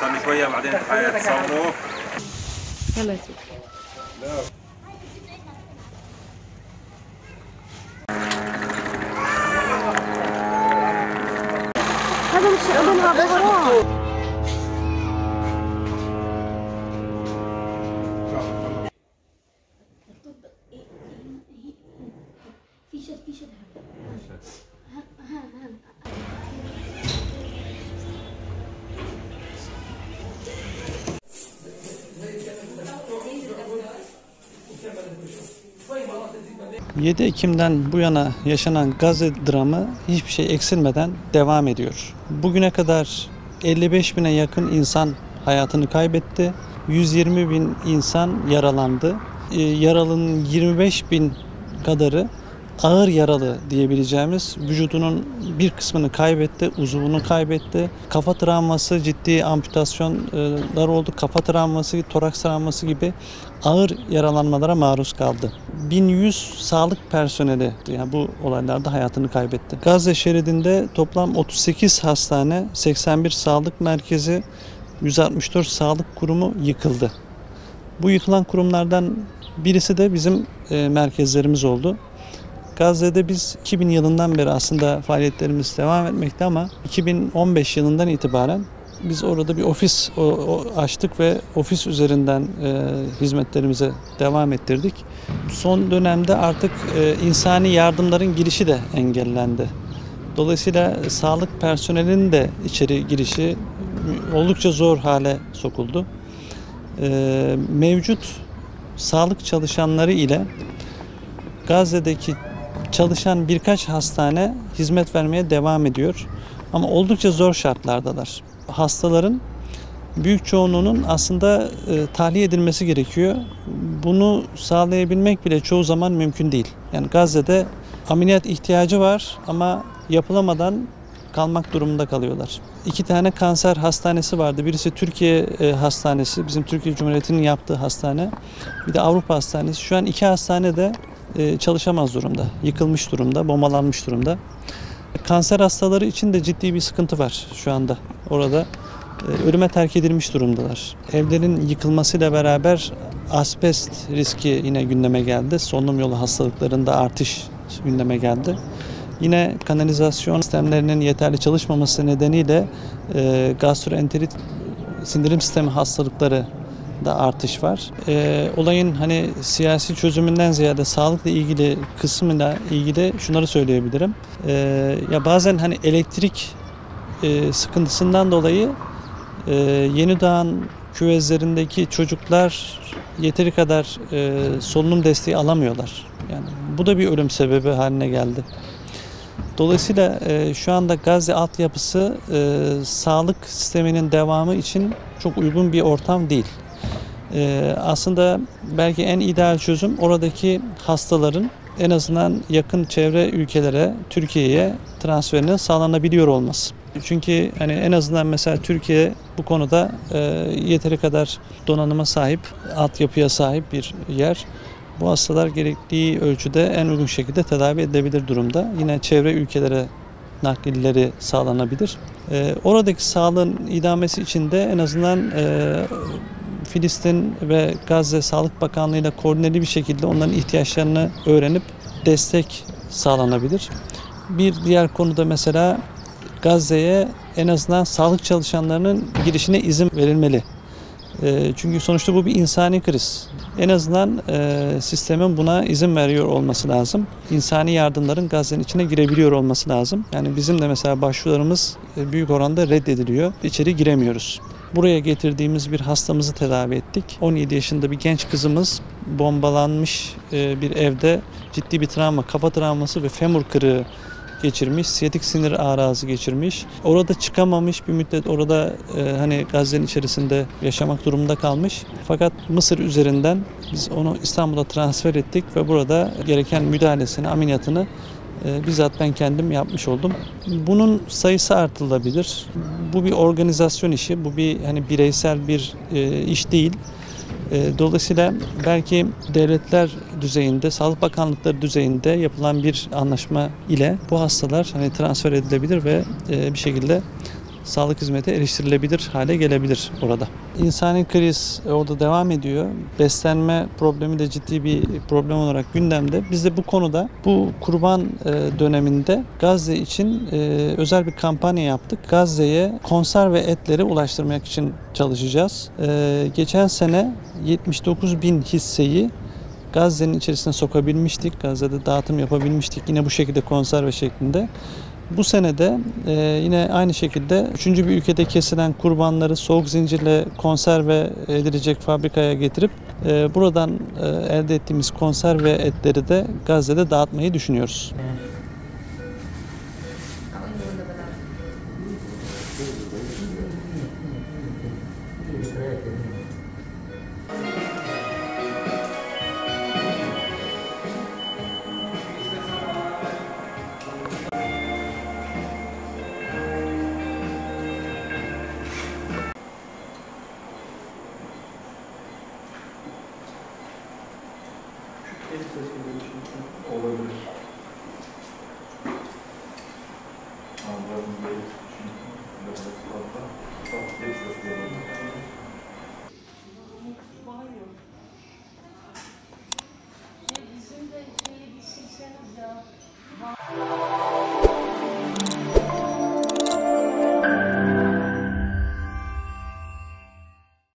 استنى شوية بعدين تصوروه. يلا يا سيدي. هذا مش ابن هذا حرام. ...7 Ekim'den bu yana yaşanan Gazze dramı hiçbir şey eksilmeden devam ediyor. Bugüne kadar 55 bine yakın insan hayatını kaybetti. 120 bin insan yaralandı. Yaralının 25 bin kadarı ağır yaralı diyebileceğimiz, vücudunun bir kısmını kaybetti, uzuvunu kaybetti. Kafa travması, ciddi amputasyonlar oldu. Kafa travması, toraks travması gibi ağır yaralanmalara maruz kaldı. 1100 sağlık personeli yani bu olaylarda hayatını kaybetti. Gazze şeridinde toplam 38 hastane, 81 sağlık merkezi, 164 sağlık kurumu yıkıldı. Bu yıkılan kurumlardan birisi de bizim merkezlerimiz oldu. Gazze'de biz 2000 yılından beri aslında faaliyetlerimiz devam etmekte ama 2015 yılından itibaren biz orada bir ofis açtık ve ofis üzerinden hizmetlerimize devam ettirdik. Son dönemde artık insani yardımların girişi de engellendi. Dolayısıyla sağlık personelinin de içeri girişi oldukça zor hale sokuldu. Mevcut sağlık çalışanları ile Gazze'deki çalışan birkaç hastane hizmet vermeye devam ediyor. Ama oldukça zor şartlardalar. Hastaların büyük çoğunluğunun aslında tahliye edilmesi gerekiyor. Bunu sağlayabilmek bile çoğu zaman mümkün değil. Yani Gazze'de ameliyat ihtiyacı var ama yapılamadan kalmak durumunda kalıyorlar. 2 tane kanser hastanesi vardı. Birisi Türkiye hastanesi, bizim Türkiye Cumhuriyeti'nin yaptığı hastane. Bir de Avrupa hastanesi. Şu an 2 hastane de çalışamaz durumda, yıkılmış durumda, bombalanmış durumda. Kanser hastaları için de ciddi bir sıkıntı var şu anda. Orada ölüme terk edilmiş durumdalar. Evlerin yıkılmasıyla beraber asbest riski yine gündeme geldi. Solunum yolu hastalıklarında artış gündeme geldi. Yine kanalizasyon sistemlerinin yeterli çalışmaması nedeniyle gastroenterit sindirim sistemi hastalıkları da artış var. Olayın hani siyasi çözümünden ziyade sağlıkla ilgili kısmıyla ilgili şunları söyleyebilirim. Ya bazen hani elektrik sıkıntısından dolayı yeni doğan küvezlerindeki çocuklar yeteri kadar solunum desteği alamıyorlar. Yani bu da bir ölüm sebebi haline geldi. Dolayısıyla şu anda Gazze altyapısı sağlık sisteminin devamı için çok uygun bir ortam değil. Aslında belki en ideal çözüm oradaki hastaların en azından yakın çevre ülkelere, Türkiye'ye transferinin sağlanabiliyor olması. Çünkü hani en azından mesela Türkiye bu konuda yeteri kadar donanıma sahip, altyapıya sahip bir yer. Bu hastalar gerektiği ölçüde en uygun şekilde tedavi edilebilir durumda. Yine çevre ülkelere naklilleri sağlanabilir. Oradaki sağlığın idamesi için de en azından Filistin ve Gazze Sağlık Bakanlığı ile koordineli bir şekilde onların ihtiyaçlarını öğrenip destek sağlanabilir. Bir diğer konuda mesela Gazze'ye en azından sağlık çalışanlarının girişine izin verilmeli. Çünkü sonuçta bu bir insani kriz. En azından sistemin buna izin veriyor olması lazım. İnsani yardımların Gazze'nin içine girebiliyor olması lazım. Yani bizim de mesela başvurularımız büyük oranda reddediliyor. İçeri giremiyoruz. Buraya getirdiğimiz bir hastamızı tedavi ettik. 17 yaşında bir genç kızımız bombalanmış bir evde ciddi bir travma, kafa travması ve femur kırığı geçirmiş, siyatik sinir ağrısı geçirmiş. Orada çıkamamış bir müddet orada hani Gazze'nin içerisinde yaşamak durumunda kalmış. Fakat Mısır üzerinden biz onu İstanbul'a transfer ettik ve burada gereken müdahalesini, ameliyatını bizzat ben kendim yapmış oldum. Bunun sayısı artırılabilir. Bu bir organizasyon işi, bu bir hani bireysel bir iş değil. Dolayısıyla belki devletler düzeyinde, Sağlık Bakanlıkları düzeyinde yapılan bir anlaşma ile bu hastalar hani transfer edilebilir ve bir şekilde sağlık hizmeti eriştirilebilir hale gelebilir orada. İnsani kriz orada devam ediyor. Beslenme problemi de ciddi bir problem olarak gündemde. Biz de bu konuda bu kurban döneminde Gazze için özel bir kampanya yaptık. Gazze'ye konserve etleri ulaştırmak için çalışacağız. Geçen sene 79 bin hisseyi Gazze'nin içerisine sokabilmiştik. Gazze'de dağıtım yapabilmiştik. Yine bu şekilde konserve şeklinde. Bu sene de yine aynı şekilde 3. bir ülkede kesilen kurbanları soğuk zincirle konserve edilecek fabrikaya getirip buradan elde ettiğimiz konserve etleri de Gazze'de dağıtmayı düşünüyoruz. Olabilir.